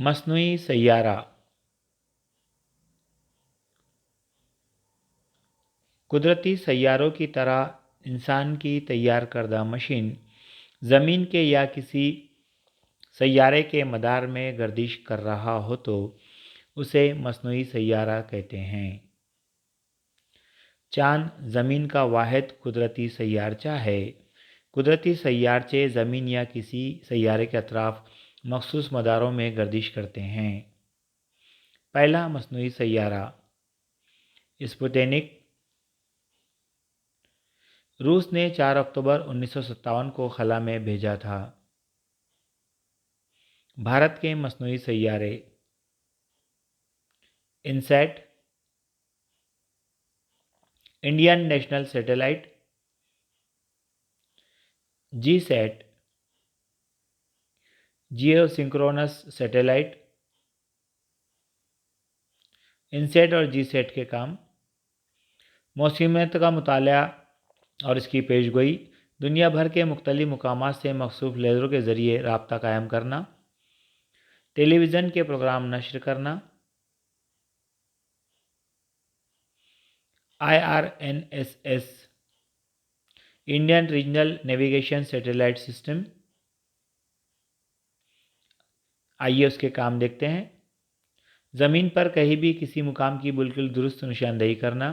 मसनूई सैयारा। कुदरती सैयारों की तरह इंसान की तैयार करदा मशीन ज़मीन के या किसी सैयारे के मदार में गर्दिश कर रहा हो तो उसे मसनूई सैयारा कहते हैं। चांद ज़मीन का वाहिद कुदरती सैयारचा है। कुदरती सैयारचे ज़मीन या किसी सैयारे के अतराफ मखसूस मदारों में गर्दिश करते हैं। पहला मसनूई सैयारा स्पुतनिक। रूस ने 4 अक्टूबर 1957 को खला में भेजा था। भारत के मसनूई सैयारे INSAT, Indian National Satellite, GSAT, geosynchronous satellite. INSAT और जीसैट के काम मौसमियत का मुताला और इसकी पेशगोई, दुनिया भर के मुख्तलिफ मुकामात से मखसूस लेज़रों के ज़रिए राब्ता कायम करना, टेलीविज़न के प्रोग्राम नश्र करना, IRNSS Indian regional navigation satellite system. आइए उसके काम देखते हैं। ज़मीन पर कहीं भी किसी मुकाम की बिल्कुल दुरुस्त निशानदेही करना,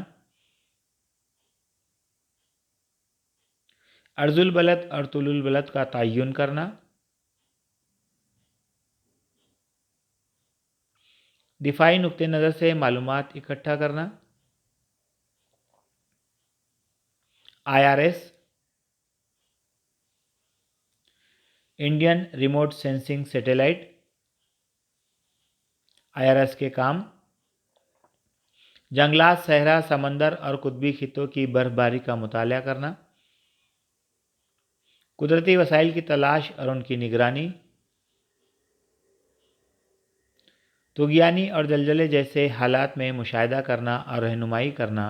अर्जुल बलद और तुलुल बलद का तयन करना, दिफाई नुक्ते नज़र से मालूमात इकट्ठा करना, IRS Indian remote sensing satellite. IRS के काम जंगलात, सहरा, समंदर और कुतबी खित्तों की बर्फबारी का मुताला करना, कुदरती वसाइल की तलाश और उनकी निगरानी, तुग़यानी और जलजले जैसे हालात में मुशाहिदा करना और रहनुमाई करना,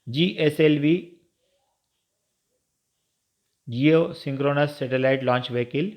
GSLV जियो सिंक्रोनस सैटेलाइट लॉन्च व्हीकल।